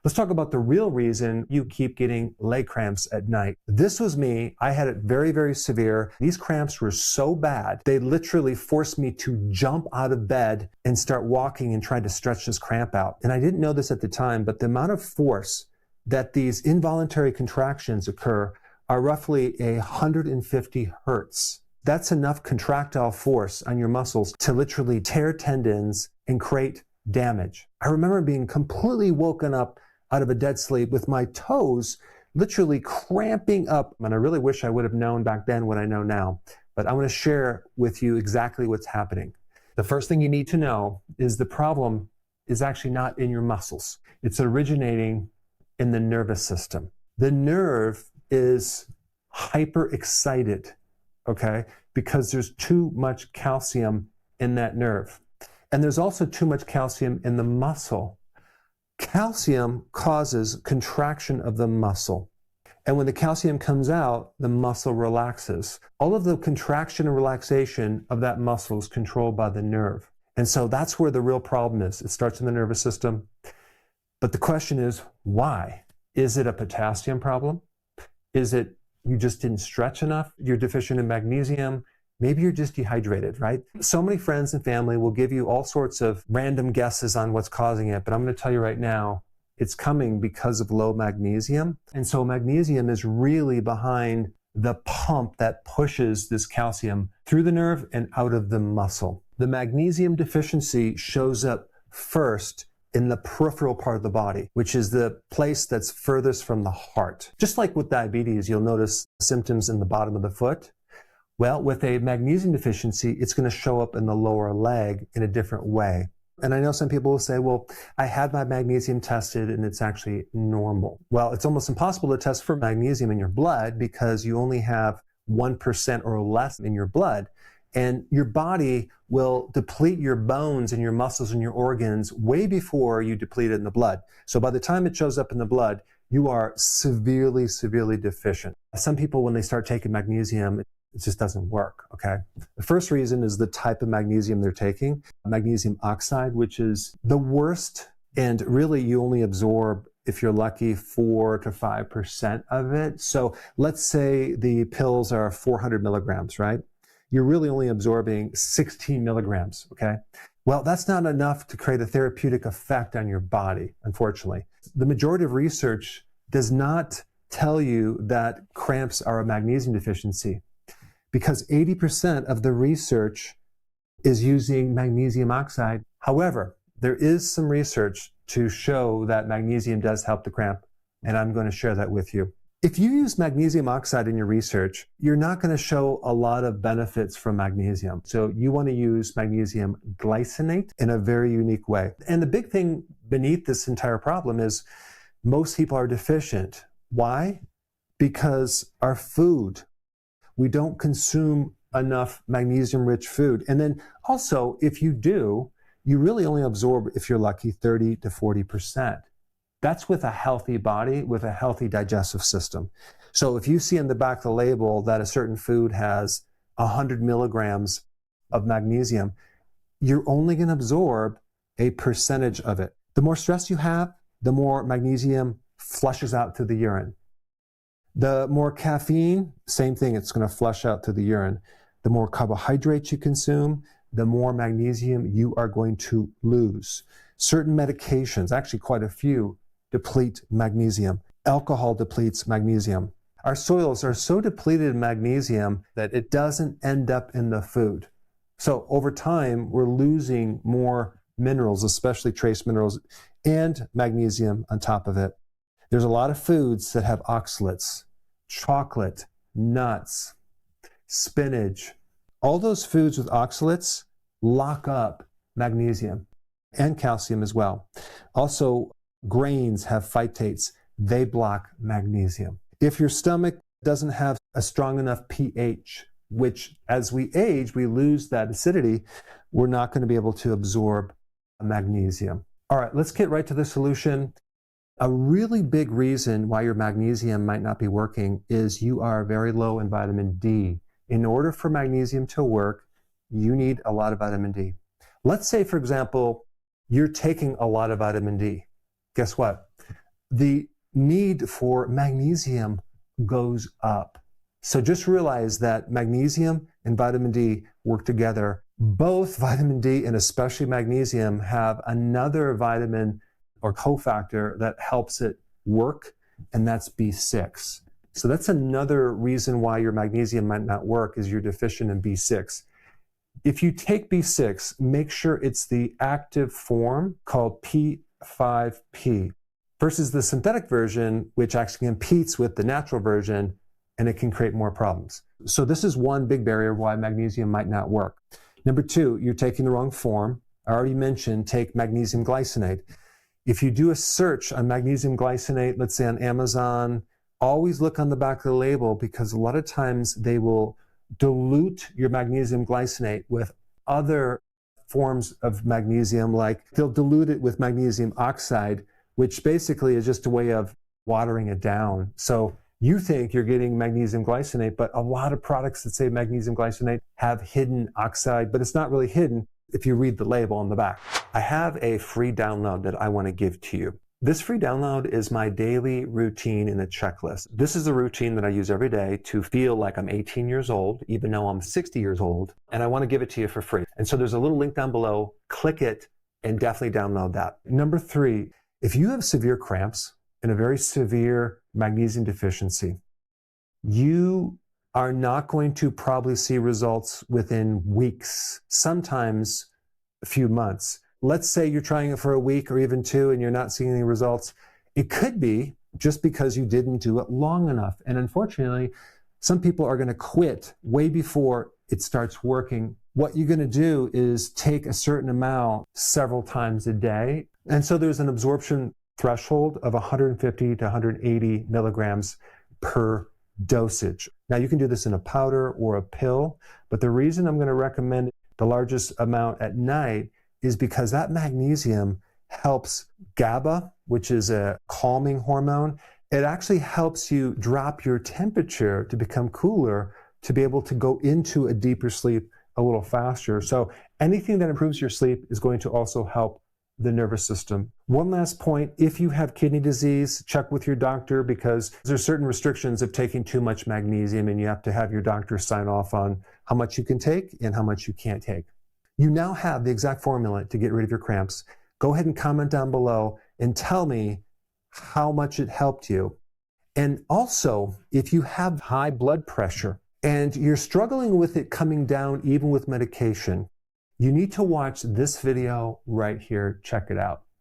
Let's talk about the real reason you keep getting leg cramps at night. This was me. I had it very, very severe. These cramps were so bad, they literally forced me to jump out of bed and start walking and try to stretch this cramp out. And I didn't know this at the time, but the amount of force that these involuntary contractions occur are roughly 150 hertz. That's enough contractile force on your muscles to literally tear tendons and create damage. I remember being completely woken up out of a dead sleep with my toes literally cramping up. And I really wish I would have known back then what I know now. But I want to share with you exactly what's happening. The first thing you need to know is the problem is actually not in your muscles. It's originating in the nervous system. The nerve is hyperexcited, okay, because there's too much calcium in that nerve. And there's also too much calcium in the muscle. Calcium causes contraction of the muscle. And when the calcium comes out, the muscle relaxes. All of the contraction and relaxation of that muscle is controlled by the nerve. And so that's where the real problem is. It starts in the nervous system. But the question is, why? Is it a potassium problem? Is it you just didn't stretch enough? You're deficient in magnesium? Maybe you're just dehydrated, right? So many friends and family will give you all sorts of random guesses on what's causing it, but I'm going to tell you right now, it's coming because of low magnesium. And so magnesium is really behind the pump that pushes this calcium through the nerve and out of the muscle. The magnesium deficiency shows up first in the peripheral part of the body, which is the place that's furthest from the heart. Just like with diabetes, you'll notice symptoms in the bottom of the foot. Well, with a magnesium deficiency, it's going to show up in the lower leg in a different way. And I know some people will say, well, I had my magnesium tested and it's actually normal. Well, it's almost impossible to test for magnesium in your blood because you only have 1% or less in your blood. And your body will deplete your bones and your muscles and your organs way before you deplete it in the blood. So by the time it shows up in the blood, you are severely, severely deficient. Some people, when they start taking magnesium, it just doesn't work, okay? The first reason is the type of magnesium they're taking, magnesium oxide, which is the worst, and really you only absorb, if you're lucky, 4 to 5% of it. So let's say the pills are 400 milligrams, right? You're really only absorbing 16 milligrams, okay? Well, that's not enough to create a therapeutic effect on your body, unfortunately. The majority of research does not tell you that cramps are a magnesium deficiency, because 80% of the research is using magnesium oxide. However, there is some research to show that magnesium does help the cramp, and I'm going to share that with you. If you use magnesium oxide in your research, you're not going to show a lot of benefits from magnesium. So you want to use magnesium glycinate in a very unique way. And the big thing beneath this entire problem is most people are deficient. Why? Because our food, we don't consume enough magnesium-rich food. And then also, if you do, you really only absorb, if you're lucky, 30 to 40%. That's with a healthy body, with a healthy digestive system. So if you see in the back of the label that a certain food has 100 milligrams of magnesium, you're only going to absorb a percentage of it. The more stress you have, the more magnesium flushes out to the urine. The more caffeine, same thing, it's going to flush out to the urine. The more carbohydrates you consume, the more magnesium you are going to lose. Certain medications, actually quite a few, deplete magnesium. Alcohol depletes magnesium. Our soils are so depleted in magnesium that it doesn't end up in the food. So over time, we're losing more minerals, especially trace minerals, and magnesium on top of it. There's a lot of foods that have oxalates, chocolate, nuts, spinach. All those foods with oxalates lock up magnesium and calcium as well. Also, grains have phytates. They block magnesium. If your stomach doesn't have a strong enough pH, which as we age, we lose that acidity, we're not going to be able to absorb magnesium. All right, let's get right to the solution. A really big reason why your magnesium might not be working is you are very low in vitamin D. In order for magnesium to work, you need a lot of vitamin D. Let's say, for example, you're taking a lot of vitamin D. Guess what? the need for magnesium goes up. So just realize that magnesium and vitamin D work together. Both vitamin D and especially magnesium have another vitamin or cofactor that helps it work, and that's B6. So that's another reason why your magnesium might not work, is you're deficient in B6. If you take B6, make sure it's the active form called P5P versus the synthetic version, which actually competes with the natural version, and it can create more problems. So this is one big barrier why magnesium might not work. Number two, you're taking the wrong form. I already mentioned take magnesium glycinate. If you do a search on magnesium glycinate, let's say on Amazon, always look on the back of the label, because a lot of times they will dilute your magnesium glycinate with other forms of magnesium, like they'll dilute it with magnesium oxide, which basically is just a way of watering it down. So you think you're getting magnesium glycinate, but a lot of products that say magnesium glycinate have hidden oxide, but it's not really hidden if you read the label on the back. I have a free download that I want to give to you. This free download is my daily routine in a checklist. This is a routine that I use every day to feel like I'm 18 years old, even though I'm 60 years old, and I want to give it to you for free. And so there's a little link down below. Click it and definitely download that. Number three, if you have severe cramps and a very severe magnesium deficiency, you are not going to probably see results within weeks, sometimes a few months. Let's say you're trying it for a week or even two and you're not seeing any results. It could be just because you didn't do it long enough. And unfortunately, some people are going to quit way before it starts working. What you're going to do is take a certain amount several times a day. And so there's an absorption threshold of 150 to 180 milligrams per dosage. Now you can do this in a powder or a pill, but the reason I'm going to recommend the largest amount at night is because that magnesium helps GABA, which is a calming hormone. It actually helps you drop your temperature to become cooler, to be able to go into a deeper sleep a little faster. So anything that improves your sleep is going to also help the nervous system. One last point, if you have kidney disease, check with your doctor, because there's certain restrictions of taking too much magnesium, and you have to have your doctor sign off on how much you can take and how much you can't take. You now have the exact formula to get rid of your cramps. Go ahead and comment down below and tell me how much it helped you. And also, if you have high blood pressure and you're struggling with it coming down even with medication, you need to watch this video right here. Check it out.